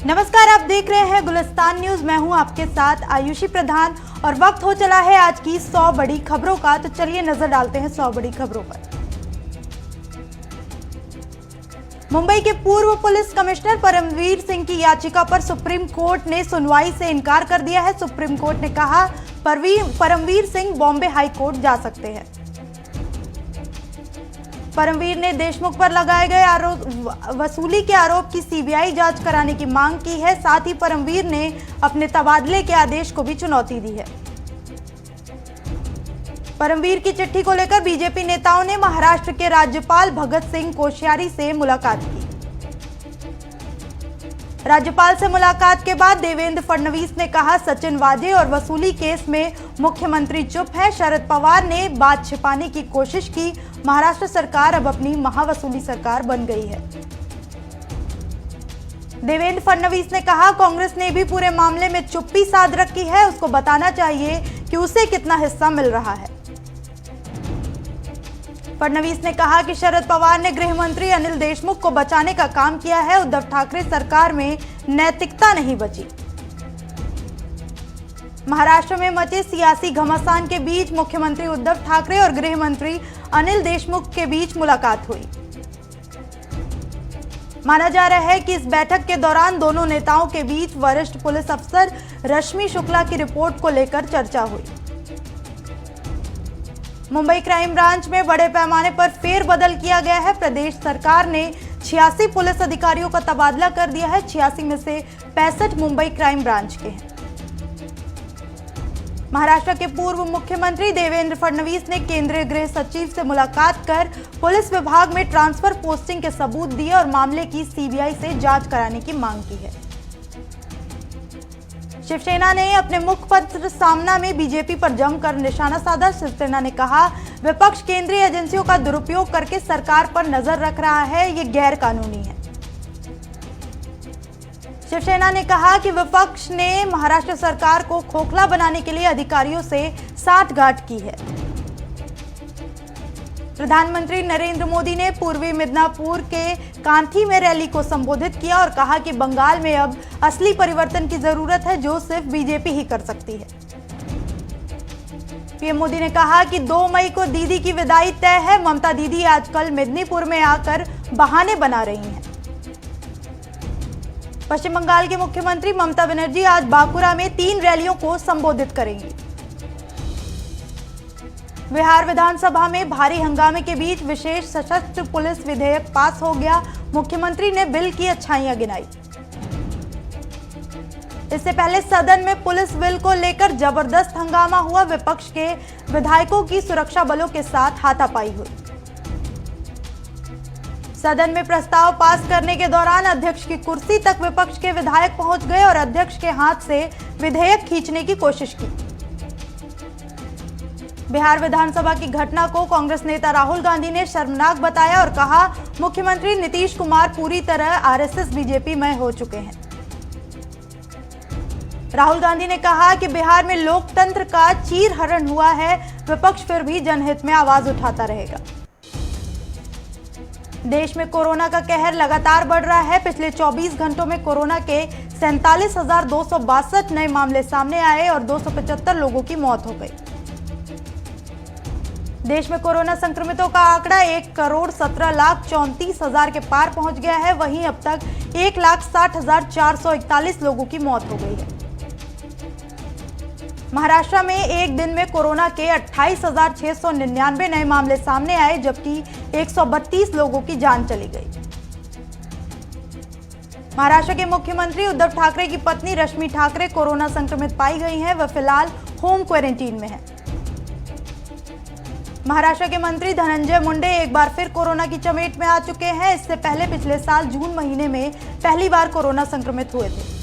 नमस्कार, आप देख रहे हैं गुलिस्तान न्यूज। मैं हूं आपके साथ आयुषी प्रधान और वक्त हो चला है आज की 100 बड़ी खबरों का। तो चलिए नजर डालते हैं 100 बड़ी खबरों पर। मुंबई के पूर्व पुलिस कमिश्नर परमवीर सिंह की याचिका पर सुप्रीम कोर्ट ने सुनवाई से इनकार कर दिया है। सुप्रीम कोर्ट ने कहा परमवीर सिंह बॉम्बे हाई कोर्ट जा सकते हैं। परमवीर ने देशमुख पर लगाए गए वसूली के आरोप की सीबीआई जांच कराने की मांग की है। साथ ही परमवीर ने अपने तबादले के आदेश को भी चुनौती दी है। परमवीर की चिट्ठी को लेकर बीजेपी नेताओं ने महाराष्ट्र के राज्यपाल भगत सिंह कोश्यारी से मुलाकात की। राज्यपाल से मुलाकात के बाद देवेंद्र फडणवीस ने कहा सचिन वाजे और वसूली केस में मुख्यमंत्री चुप है। शरद पवार ने बात छिपाने की कोशिश की। महाराष्ट्र सरकार अब अपनी महावसूली सरकार बन गई है। देवेंद्र फडणवीस ने कहा कांग्रेस ने भी पूरे मामले में चुप्पी साध रखी है। उसको बताना चाहिए कि उसे कितना हिस्सा मिल रहा है। फडणवीस ने कहा कि शरद पवार ने गृह मंत्री अनिल देशमुख को बचाने का काम किया है। उद्धव ठाकरे सरकार में नैतिकता नहीं बची। महाराष्ट्र में मचे सियासी घमासान के बीच मुख्यमंत्री उद्धव ठाकरे और गृह मंत्री अनिल देशमुख के बीच मुलाकात हुई। माना जा रहा है कि इस बैठक के दौरान दोनों नेताओं के बीच वरिष्ठ पुलिस अफसर रश्मि शुक्ला की रिपोर्ट को लेकर चर्चा हुई। मुंबई क्राइम ब्रांच में बड़े पैमाने पर फेरबदल किया गया है। प्रदेश सरकार ने 86 पुलिस अधिकारियों का तबादला कर दिया है। 86 में से 65 मुंबई क्राइम ब्रांच के हैं। महाराष्ट्र के पूर्व मुख्यमंत्री देवेंद्र फडणवीस ने केंद्रीय गृह सचिव से मुलाकात कर पुलिस विभाग में ट्रांसफर पोस्टिंग के सबूत दिए और मामले की सीबीआई से जांच कराने की मांग की है। शिवसेना ने अपने मुखपत्र सामना में बीजेपी पर जमकर निशाना साधा। शिवसेना ने कहा विपक्ष केंद्रीय एजेंसियों का दुरुपयोग करके सरकार पर नजर रख रहा है, ये गैर कानूनी है। शिवसेना ने कहा कि विपक्ष ने महाराष्ट्र सरकार को खोखला बनाने के लिए अधिकारियों से साठगांठ की है। प्रधानमंत्री नरेंद्र मोदी ने पूर्वी मिदनापुर के कांथी में रैली को संबोधित किया और कहा कि बंगाल में अब असली परिवर्तन की जरूरत है जो सिर्फ बीजेपी ही कर सकती है। पीएम मोदी ने कहा कि 2 मई को दीदी की विदाई तय है। ममता दीदी आजकल मिदनीपुर में आकर बहाने बना रही हैं। पश्चिम बंगाल के मुख्यमंत्री ममता बनर्जी आज बांकुरा में 3 रैलियों को संबोधित करेंगी। बिहार विधानसभा में भारी हंगामे के बीच विशेष सशस्त्र पुलिस विधेयक पास हो गया। मुख्यमंत्री ने बिल की अच्छाइयां गिनाई। इससे पहले सदन में पुलिस बिल को लेकर जबरदस्त हंगामा हुआ। विपक्ष के विधायकों की सुरक्षा बलों के साथ हाथापाई हुई। सदन में प्रस्ताव पास करने के दौरान अध्यक्ष की कुर्सी तक विपक्ष के विधायक पहुंच गए और अध्यक्ष के हाथ से विधेयक खींचने की कोशिश की। बिहार विधानसभा की घटना को कांग्रेस नेता राहुल गांधी ने शर्मनाक बताया और कहा मुख्यमंत्री नीतीश कुमार पूरी तरह आरएसएस बीजेपी मय हो चुके हैं। राहुल गांधी ने कहा कि बिहार में लोकतंत्र का चीरहरण हुआ है। विपक्ष फिर भी जनहित में आवाज उठाता रहेगा। देश में कोरोना का कहर लगातार बढ़ रहा है। पिछले 24 घंटों में कोरोना के 47,262 नए मामले सामने आए और 275 लोगों की मौत हो गई। देश में कोरोना संक्रमितों का आंकड़ा 1,17,34,000 के पार पहुंच गया है। वहीं अब तक 1,60,441 लोगों की मौत हो गई है। महाराष्ट्र में एक दिन में कोरोना के 28,699 नए मामले सामने आए जबकि 132 लोगों की जान चली गई। महाराष्ट्र के मुख्यमंत्री उद्धव ठाकरे की पत्नी रश्मि ठाकरे कोरोना संक्रमित पाई गई हैं। वह फिलहाल होम क्वारंटीन में है। महाराष्ट्र के मंत्री धनंजय मुंडे एक बार फिर कोरोना की चपेट में आ चुके हैं। इससे पहले पिछले साल जून महीने में पहली बार कोरोना संक्रमित हुए थे।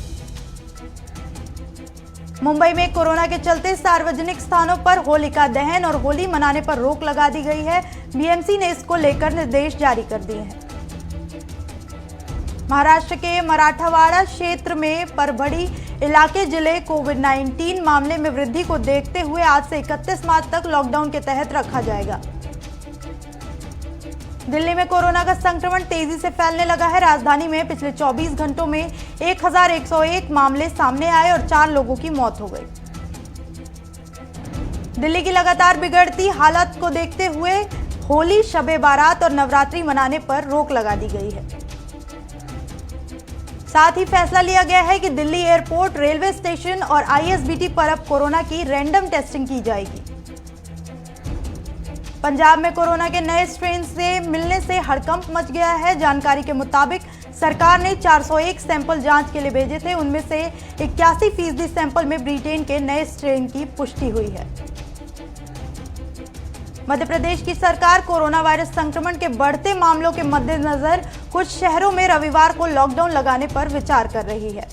मुंबई में कोरोना के चलते सार्वजनिक स्थानों पर होलिका दहन और होली मनाने पर रोक लगा दी गई है। बीएमसी ने इसको लेकर निर्देश जारी कर दिए हैं। महाराष्ट्र के मराठवाड़ा क्षेत्र में परभणी इलाके जिले कोविड-19 मामले में वृद्धि को देखते हुए आज से 31 मार्च तक लॉकडाउन के तहत रखा जाएगा। दिल्ली में कोरोना का संक्रमण तेजी से फैलने लगा है। राजधानी में पिछले 24 घंटों में 1101 मामले सामने आए और 4 लोगों की मौत हो गई। दिल्ली की लगातार बिगड़ती हालत को देखते हुए होली, शबे बारात और नवरात्रि मनाने पर रोक लगा दी गई है। साथ ही फैसला लिया गया है कि दिल्ली एयरपोर्ट, रेलवे स्टेशन और आईएसबीटी पर अब कोरोना की रैंडम टेस्टिंग की जाएगी। पंजाब में कोरोना के नए स्ट्रेन से मिलने से हड़कंप मच गया है। जानकारी के मुताबिक सरकार ने 401 सैंपल जांच के लिए भेजे थे। उनमें से 81% सैंपल में ब्रिटेन के नए स्ट्रेन की पुष्टि हुई है। मध्य प्रदेश की सरकार कोरोना वायरस संक्रमण के बढ़ते मामलों के मद्देनजर कुछ शहरों में रविवार को लॉकडाउन लगाने पर विचार कर रही है।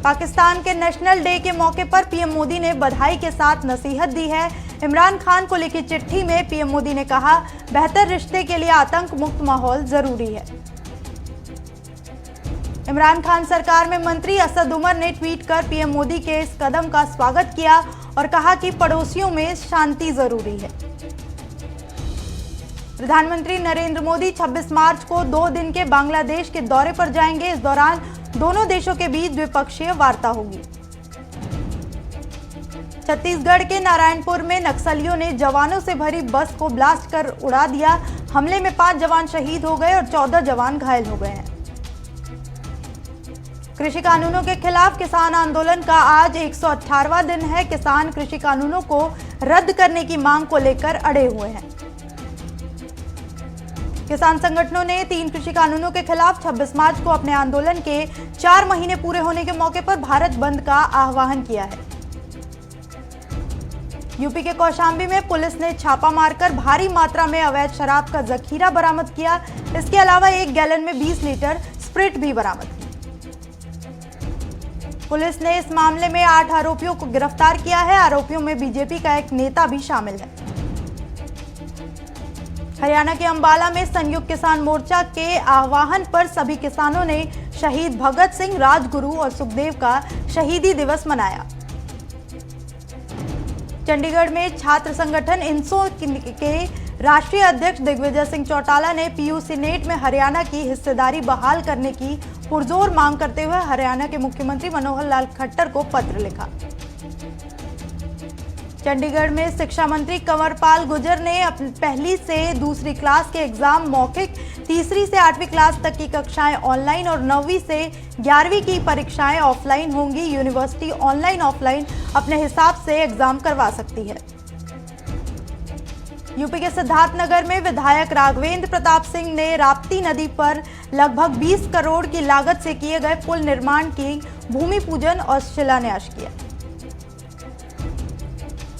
पाकिस्तान के नेशनल डे के मौके पर पीएम मोदी ने बधाई के साथ नसीहत दी है। इमरान खान को लिखी चिट्ठी में पीएम मोदी ने कहा, बेहतर रिश्ते के लिए आतंक मुक्त माहौल जरूरी है। इमरान खान सरकार में मंत्री असद उमर ने ट्वीट कर पीएम मोदी के इस कदम का स्वागत किया और कहा कि पड़ोसियों में शांति जरूरी है। प्रधानमंत्री नरेंद्र मोदी 26 मार्च को 2 दिन के बांग्लादेश के दौरे पर जाएंगे। इस दौरान दोनों देशों के बीच द्विपक्षीय वार्ता होगी। छत्तीसगढ़ के नारायणपुर में नक्सलियों ने जवानों से भरी बस को ब्लास्ट कर उड़ा दिया। हमले में 5 जवान शहीद हो गए और 14 जवान घायल हो गए हैं। कृषि कानूनों के खिलाफ किसान आंदोलन का आज 118वां दिन है। किसान कृषि कानूनों को रद्द करने की मांग को लेकर अड़े हुए हैं। किसान संगठनों ने 3 कृषि कानूनों के खिलाफ 26 मार्च को अपने आंदोलन के 4 महीने पूरे होने के मौके पर भारत बंद का आह्वान किया है। यूपी के कौशाम्बी में पुलिस ने छापा मारकर भारी मात्रा में अवैध शराब का जखीरा बरामद किया। इसके अलावा 1 गैलन में 20 लीटर स्प्रिट भी बरामद की। पुलिस ने इस मामले में 8 आरोपियों को गिरफ्तार किया है। आरोपियों में बीजेपी का एक नेता भी शामिल है। हरियाणा के अंबाला में संयुक्त किसान मोर्चा के आह्वान पर सभी किसानों ने शहीद भगत सिंह, राजगुरु और सुखदेव का शहीदी दिवस मनाया। चंडीगढ़ में छात्र संगठन इंसो के राष्ट्रीय अध्यक्ष दिग्विजय सिंह चौटाला ने पीयूसी नेट में हरियाणा की हिस्सेदारी बहाल करने की पुरजोर मांग करते हुए हरियाणा के मुख्यमंत्री मनोहर लाल खट्टर को पत्र लिखा। चंडीगढ़ में शिक्षा मंत्री कंवरपाल गुर्जर ने पहली से दूसरी क्लास के एग्जाम मौखिक, तीसरी से 8वीं क्लास तक की कक्षाएं ऑनलाइन और 9वीं से 11वीं की परीक्षाएं ऑफलाइन होंगी। यूनिवर्सिटी ऑनलाइन ऑफलाइन अपने हिसाब से एग्जाम करवा सकती है। यूपी के सिद्धार्थनगर में विधायक राघवेंद्र प्रताप सिंह ने राप्ती नदी पर लगभग 20 करोड़ की लागत से किए गए पुल निर्माण की भूमि पूजन और शिलान्यास किया।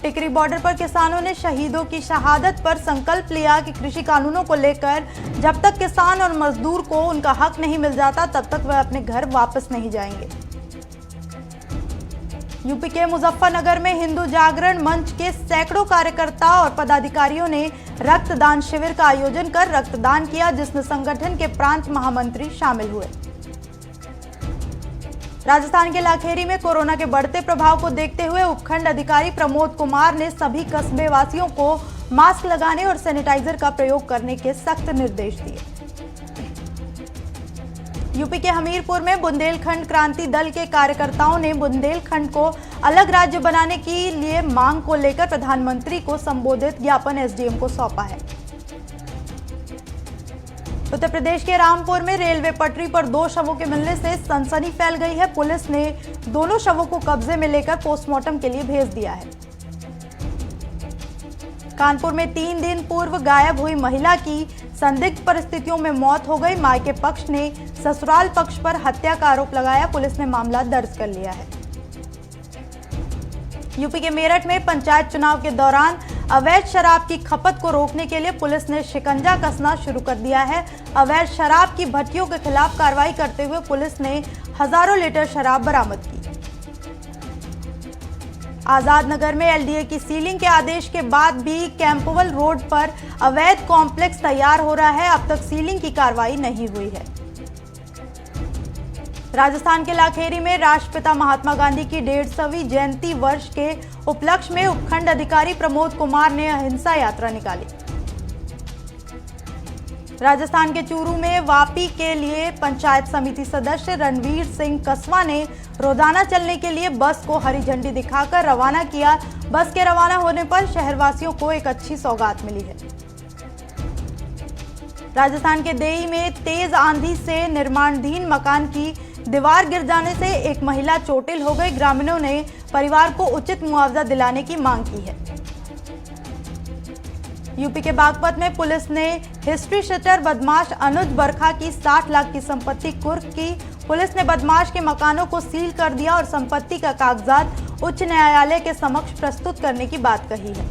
टिकरी बॉर्डर पर किसानों ने शहीदों की शहादत पर संकल्प लिया कि कृषि कानूनों को लेकर जब तक किसान और मजदूर को उनका हक नहीं मिल जाता तब तक वह अपने घर वापस नहीं जाएंगे। यूपी के मुजफ्फरनगर में हिंदू जागरण मंच के सैकड़ों कार्यकर्ता और पदाधिकारियों ने रक्तदान शिविर का आयोजन कर रक्तदान किया, जिसमें संगठन के प्रांत महामंत्री शामिल हुए। राजस्थान के लाखेरी में कोरोना के बढ़ते प्रभाव को देखते हुए उपखंड अधिकारी प्रमोद कुमार ने सभी कस्बे वासियों को मास्क लगाने और सैनिटाइजर का प्रयोग करने के सख्त निर्देश दिए। यूपी के हमीरपुर में बुंदेलखंड क्रांति दल के कार्यकर्ताओं ने बुंदेलखंड को अलग राज्य बनाने के लिए मांग को लेकर प्रधानमंत्री को संबोधित ज्ञापन एसडीएम को सौंपा है। उत्तर प्रदेश के रामपुर में रेलवे पटरी पर 2 शवों के मिलने से सनसनी फैल गई है। पुलिस ने दोनों शवों को कब्जे में लेकर पोस्टमार्टम के लिए भेज दिया है। कानपुर में 3 दिन पूर्व गायब हुई महिला की संदिग्ध परिस्थितियों में मौत हो गई। मायके पक्ष ने ससुराल पक्ष पर हत्या का आरोप लगाया। पुलिस ने मामला दर्ज कर लिया है। यूपी के मेरठ में पंचायत चुनाव के दौरान अवैध शराब की खपत को रोकने के लिए पुलिस ने शिकंजा कसना शुरू कर दिया है। अवैध शराब की भट्टियों के खिलाफ कार्रवाई करते हुए पुलिस ने हजारों लीटर शराब बरामद की। आजाद नगर में एलडीए की सीलिंग के आदेश के बाद भी कैंपवल रोड पर अवैध कॉम्प्लेक्स तैयार हो रहा है। अब तक सीलिंग की कार्रवाई नहीं हुई है। राजस्थान के लाखेरी में राष्ट्रपिता महात्मा गांधी की 150वीं जयंती वर्ष के उपलक्ष्य में उपखंड अधिकारी प्रमोद कुमार ने अहिंसा यात्रा निकाली। राजस्थान के चूरू में वापी के लिए पंचायत समिति सदस्य रणवीर सिंह कसवा ने रोजाना चलने के लिए बस को हरी झंडी दिखाकर रवाना किया। बस के रवाना होने पर शहरवासियों को एक अच्छी सौगात मिली है। राजस्थान के देई में तेज आंधी से निर्माणाधीन मकान की दीवार गिर जाने से एक महिला चोटिल हो गई। ग्रामीणों ने परिवार को उचित मुआवजा दिलाने की मांग की है। यूपी के बागपत में पुलिस ने हिस्ट्री शीटर बदमाश अनुज बरखा की 60 लाख की संपत्ति कुर्क की। पुलिस ने बदमाश के मकानों को सील कर दिया और संपत्ति का कागजात उच्च न्यायालय के समक्ष प्रस्तुत करने की बात कही है।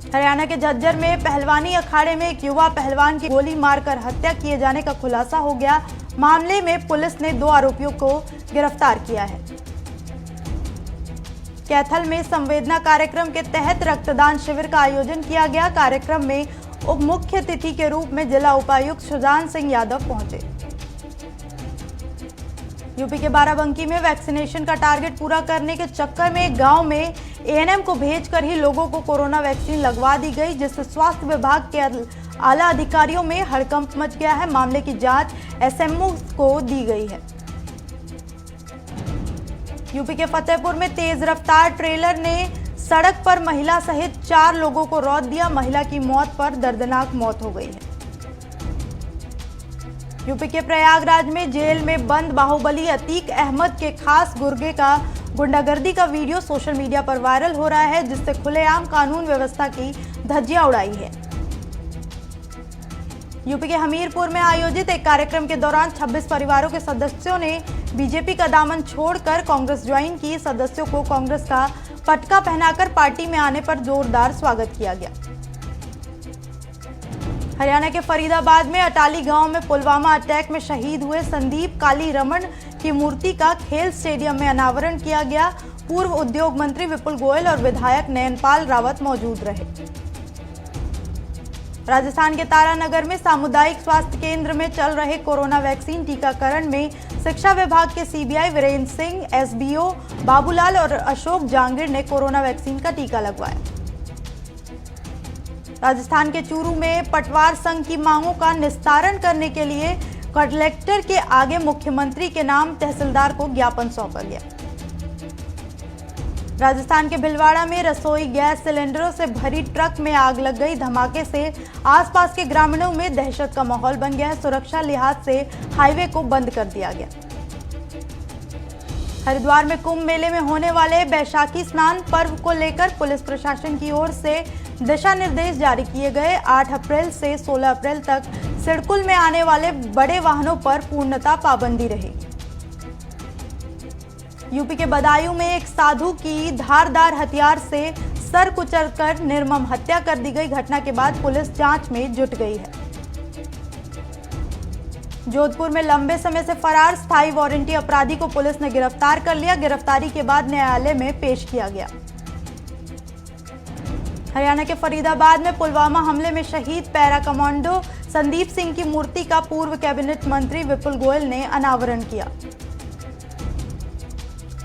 हरियाणा के झज्जर में पहलवानी अखाड़े में एक युवा पहलवान की गोली मारकर हत्या किए जाने का खुलासा हो गया। मामले में पुलिस ने 2 आरोपियों को गिरफ्तार किया है। कैथल में संवेदना कार्यक्रम के तहत रक्तदान शिविर का आयोजन किया गया। कार्यक्रम में उप मुख्य अतिथि के रूप में जिला उपायुक्त सुजान सिंह यादव पहुंचे। यूपी के बाराबंकी में वैक्सीनेशन का टारगेट पूरा करने के चक्कर में गांव में एएनएम को भेजकर ही लोगों को कोरोना वैक्सीन लगवा दी गई, जिससे स्वास्थ्य विभाग के आला अधिकारियों में हड़कंप मच गया है। मामले की जांच एसएमओ को दी गई है। यूपी के फतेहपुर में तेज रफ्तार ट्रेलर ने सड़क पर महिला सहित 4 लोगों को रौंद दिया। महिला की मौत पर दर्दनाक मौत हो गई है। यूपी के प्रयागराज में जेल में बंद बाहुबली अतीक अहमद के खास गुर्गे का गुंडागर्दी का वीडियो सोशल मीडिया पर वायरल हो रहा है, जिससे खुलेआम कानून व्यवस्था की धज्जियां उड़ाई है। यूपी के हमीरपुर में आयोजित एक कार्यक्रम के दौरान 26 परिवारों के सदस्यों ने बीजेपी का दामन छोड़कर कांग्रेस ज्वाइन की। सदस्यों को कांग्रेस का पटका पहनाकर पार्टी में आने पर जोरदार स्वागत किया गया। हरियाणा के फरीदाबाद में अटाली गांव में पुलवामा अटैक में शहीद हुए संदीप काली रमन की मूर्ति का खेल स्टेडियम में अनावरण किया गया। पूर्व उद्योग मंत्री विपुल गोयल और विधायक नयनपाल रावत मौजूद रहे। राजस्थान के तारानगर में सामुदायिक स्वास्थ्य केंद्र में चल रहे कोरोना वैक्सीन टीकाकरण में शिक्षा विभाग के सीबीआई वीरेंद्र सिंह, एसबीओ बाबूलाल और अशोक जांगिड़ ने कोरोना वैक्सीन का टीका लगवाया। राजस्थान के चूरू में पटवार संघ की मांगों का निस्तारण करने के लिए कलेक्टर के आगे मुख्यमंत्री के नाम तहसीलदार को ज्ञापन सौंपा गया। राजस्थान के भिलवाड़ा में रसोई गैस सिलेंडरों से भरी ट्रक में आग लग गई। धमाके से आसपास के ग्रामीणों में दहशत का माहौल बन गया है। सुरक्षा लिहाज से हाईवे को बंद कर दिया गया। हरिद्वार में कुंभ मेले में होने वाले बैशाखी स्नान पर्व को लेकर पुलिस प्रशासन की ओर से दिशा निर्देश जारी किए गए। 8 अप्रैल से 16 अप्रैल तक सिडकुल में आने वाले बड़े वाहनों पर पूर्णतः पाबंदी रहेगी। यूपी के बदायूं में एक साधु की धारदार हथियार से सर कुचलकर निर्मम हत्या कर दी गई। घटना के बाद पुलिस जांच में जुट गई है। जोधपुर में लंबे समय से फरार स्थायी वारंटी अपराधी को पुलिस ने गिरफ्तार कर लिया। गिरफ्तारी के बाद न्यायालय में पेश किया गया। हरियाणा के फरीदाबाद में पुलवामा हमले में शहीद पैरा कमांडो संदीप सिंह की मूर्ति का पूर्व कैबिनेट मंत्री विपुल गोयल ने अनावरण किया।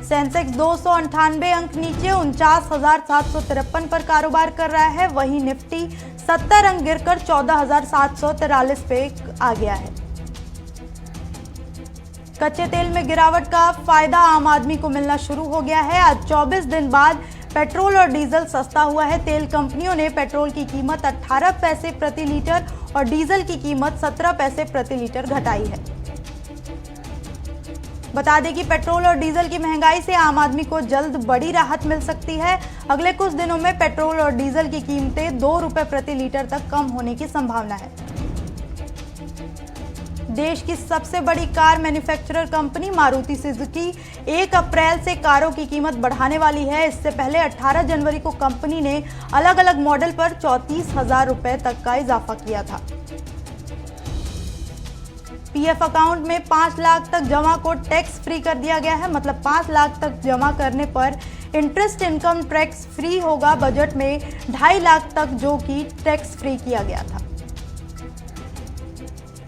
सेंसेक्स 298 अंक नीचे 49,753 पर कारोबार कर रहा है। वहीं निफ्टी 70 अंक गिरकर 14,743 पे आ गया है। कच्चे तेल में गिरावट का फायदा आम आदमी को मिलना शुरू हो गया है। आज 24 दिन बाद पेट्रोल और डीजल सस्ता हुआ है। तेल कंपनियों ने पेट्रोल की कीमत 18 पैसे प्रति लीटर और डीजल की कीमत 17 पैसे प्रति लीटर घटाई है। बता दें कि पेट्रोल और डीजल की महंगाई से आम आदमी को जल्द बड़ी राहत मिल सकती है। अगले कुछ दिनों में पेट्रोल और डीजल की कीमतें 2 रुपए प्रति लीटर तक कम होने की संभावना है। देश की सबसे बड़ी car manufacturer company Maruti Suzuki 1 अप्रैल से कारों की कीमत बढ़ाने वाली है। इससे पहले 18 जनवरी को कंपनी ने अलग अलग मॉडल पर 34,000 रुपए तक का इजाफा किया था। पीएफ अकाउंट में 5 लाख तक जमा को टैक्स फ्री कर दिया गया है। मतलब 5 लाख तक जमा करने पर इंटरेस्ट इनकम टैक्स फ्री होगा। बजट में 2.5 लाख तक जो कि टैक्स फ्री किया गया था।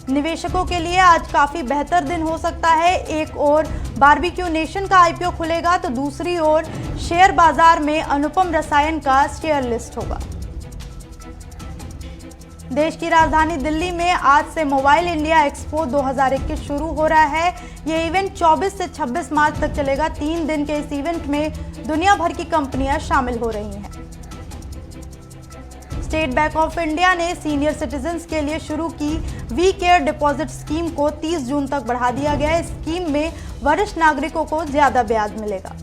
निवेशकों के लिए आज काफी बेहतर दिन हो सकता है। एक ओर बारबेक्यू नेशन का आईपीओ खुलेगा तो दूसरी ओर शेयर बाजार में अनुपम रसायन का शेयर लिस्ट होगा। देश की राजधानी दिल्ली में आज से मोबाइल इंडिया एक्सपो 2021 शुरू हो रहा है। ये इवेंट 24 से 26 मार्च तक चलेगा। 3 दिन के इस इवेंट में दुनिया भर की कंपनियां शामिल हो रही हैं। स्टेट बैंक ऑफ इंडिया ने सीनियर सिटीजन्स के लिए शुरू की वी केयर डिपॉजिट स्कीम को 30 जून तक बढ़ा दिया गया है। इस स्कीम में वरिष्ठ नागरिकों को ज्यादा ब्याज मिलेगा।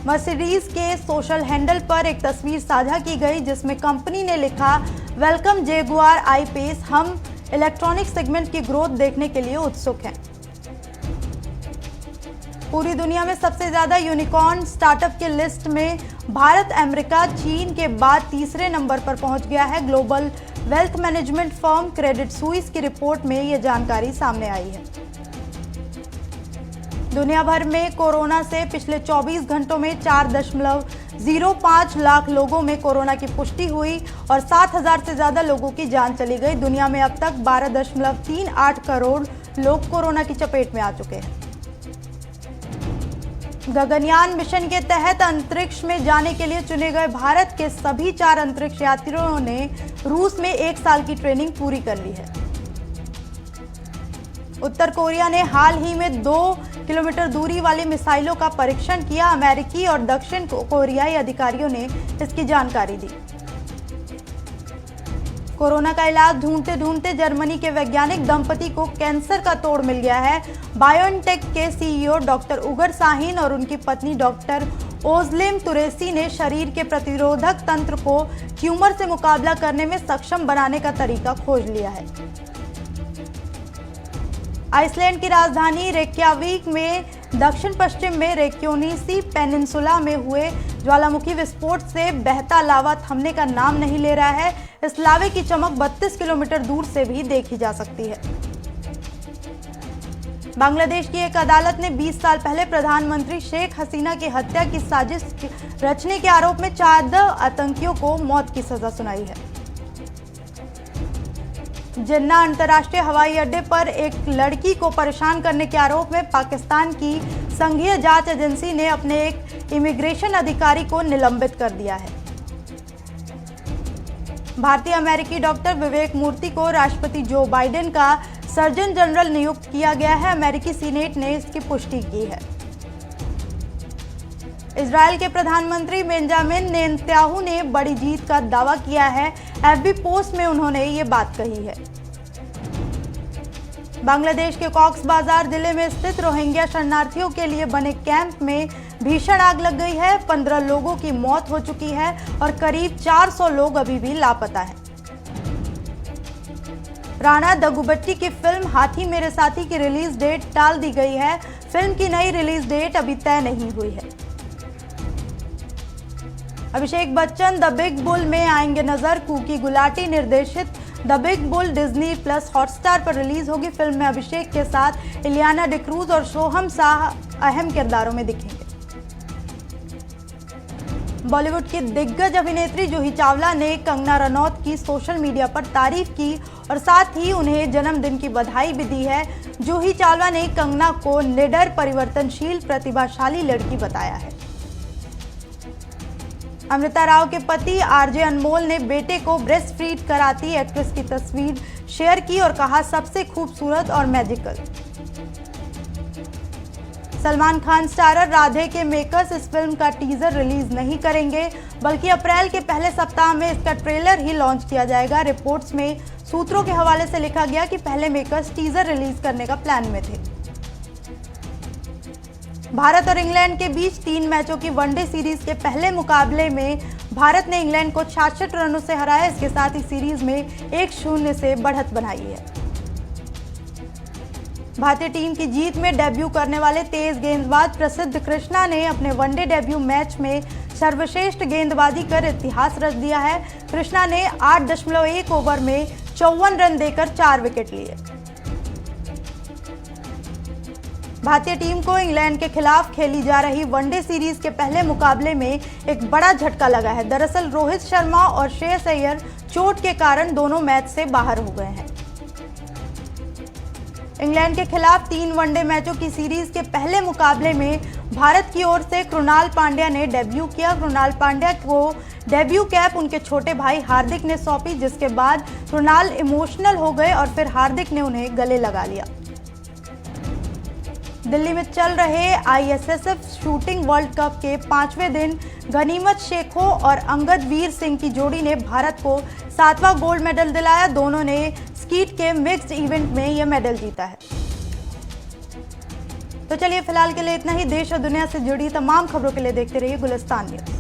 मर्सिडीज के सोशल हैंडल पर एक तस्वीर साझा की गई जिसमें कंपनी ने लिखा, वेलकम जगुआर आई-पेस, हम इलेक्ट्रॉनिक सेगमेंट की ग्रोथ देखने के लिए उत्सुक हैं। पूरी दुनिया में सबसे ज्यादा यूनिकॉर्न स्टार्टअप की लिस्ट में भारत, अमेरिका, चीन के बाद तीसरे नंबर पर पहुंच गया है। Global wealth management firm Credit Suisse की रिपोर्ट में यह जानकारी सामने आई है। दुनिया भर में कोरोना से पिछले 24 घंटों में 4.05 लाख लोगों में कोरोना की पुष्टि हुई और 7,000 से ज्यादा लोगों की जान चली गई। दुनिया में अब तक 12.38 करोड़ लोग कोरोना की चपेट में आ चुके हैं। गगनयान मिशन के तहत अंतरिक्ष में जाने के लिए चुने गए भारत के सभी 4 अंतरिक्ष यात्रियों ने रूस में 1 साल की ट्रेनिंग पूरी कर ली है। उत्तर कोरिया ने हाल ही में 2 किलोमीटर दूरी वाली मिसाइलों का परीक्षण किया। अमेरिकी और दक्षिण कोरियाई अधिकारियों ने इसकी जानकारी दी। कोरोना का इलाज ढूंढते ढूंढते जर्मनी के वैज्ञानिक दंपति को कैंसर का तोड़ मिल गया है। बायोनटेक के सीईओ डॉक्टर उगर साहिन और उनकी पत्नी डॉक्टर ओजलेम तुरेसी ने शरीर के प्रतिरोधक तंत्र को ट्यूमर से मुकाबला करने में सक्षम बनाने का तरीका खोज लिया है। आइसलैंड की राजधानी रेक्याविक में दक्षिण पश्चिम में रेक्योनीसी पेनिनसुला में हुए ज्वालामुखी विस्फोट से बहता लावा थमने का नाम नहीं ले रहा है। इस लावे की चमक 32 किलोमीटर दूर से भी देखी जा सकती है। बांग्लादेश की एक अदालत ने 20 साल पहले प्रधानमंत्री शेख हसीना की हत्या की साजिश रचने के आरोप में 14 आतंकियों को मौत की सजा सुनाई है। जिन्ना अंतर्राष्ट्रीय हवाई अड्डे पर एक लड़की को परेशान करने के आरोप में पाकिस्तान की संघीय जांच एजेंसी ने अपने एक इमिग्रेशन अधिकारी को निलंबित कर दिया है। भारतीय अमेरिकी डॉक्टर विवेक मूर्ति को राष्ट्रपति जो बाइडेन का सर्जन जनरल नियुक्त किया गया है। अमेरिकी सीनेट ने इसकी पुष्टि की है। इजराइल के प्रधानमंत्री बेंजामिन नेतन्याहू ने बड़ी जीत का दावा किया है। एफबी पोस्ट में उन्होंने ये बात कही है। बांग्लादेश के कॉक्स बाजार जिले में स्थित रोहिंग्या शरणार्थियों के लिए बने कैंप में भीषण आग लग गई है। 15 लोगों की मौत हो चुकी है और करीब 400 लोग अभी भी लापता हैं। राणा दग्गुबट्टी की फिल्म हाथी मेरे साथी की रिलीज डेट टाल दी गई है। फिल्म की नई रिलीज डेट अभी तय नहीं हुई है। Abhishek Bachchan the big bull में आएंगे नजर। कूकी गुलाटी निर्देशित the big bull Disney plus Hotstar पर रिलीज होगी। फिल्म में अभिषेक के साथ इलियाना डिक्रूज और सोहम शाह अहम किरदारों में दिखेंगे। बॉलीवुड की दिग्गज अभिनेत्री जूही चावला ने कंगना रनौत की सोशल मीडिया पर तारीफ की और साथ ही उन्हें जन्मदिन की बधाई भी दी है। जूही चावला ने कंगना को निडर, परिवर्तनशील, प्रतिभाशाली लड़की बताया है। अमृता राव के पति आरजे अनमोल ने बेटे को ब्रेस्ट फीड कराती एक्ट्रेस की तस्वीर शेयर की और कहा, सबसे खूबसूरत और मैजिकल। सलमान खान स्टारर राधे के मेकर्स इस फिल्म का टीजर रिलीज नहीं करेंगे, बल्कि अप्रैल के पहले सप्ताह में इसका ट्रेलर ही लॉन्च किया जाएगा। रिपोर्ट्स में सूत्रों के हवाले से लिखा गया कि पहले मेकर्स टीजर रिलीज करने का प्लान में थे। भारत और इंग्लैंड के बीच 3 मैचों की वनडे सीरीज के पहले मुकाबले में भारत ने इंग्लैंड को 66 रनों से हराया। इसके साथ ही सीरीज में 1-0 से बढ़त बनाई है। भारतीय टीम की जीत में डेब्यू करने वाले तेज गेंदबाज प्रसिद्ध कृष्णा ने अपने वनडे डेब्यू मैच में सर्वश्रेष्ठ गेंदबाजी कर इतिहास रच दिया है। कृष्णा ने 8.1 ओवर में 54 रन देकर 4 विकेट लिए। भारतीय टीम को इंग्लैंड के खिलाफ खेली जा रही वनडे सीरीज के पहले मुकाबले में एक बड़ा झटका लगा है। दरअसल रोहित शर्मा और श्रेयस अय्यर चोट के कारण दोनों मैच से बाहर हो गए हैं। इंग्लैंड के खिलाफ 3 वनडे मैचों की सीरीज के पहले मुकाबले में भारत की ओर से कृणाल पांड्या ने डेब्यू किया। कृणाल पांड्या को डेब्यू कैप उनके छोटे भाई हार्दिक ने सौंपी, जिसके बाद कृणाल इमोशनल हो गए और फिर हार्दिक ने उन्हें गले लगा लिया। दिल्ली में चल रहे ISSF शूटिंग वर्ल्ड कप के 5वें दिन गनीमत शेखों और अंगद वीर सिंह की जोड़ी ने भारत को 7वां गोल्ड मेडल दिलाया। दोनों ने स्कीट के मिक्स्ड इवेंट में यह मेडल जीता है। तो चलिए फिलहाल के लिए इतना ही। देश और दुनिया से जुड़ी तमाम खबरों के लिए देखते रहिए गुलिस्तान न्यूज़।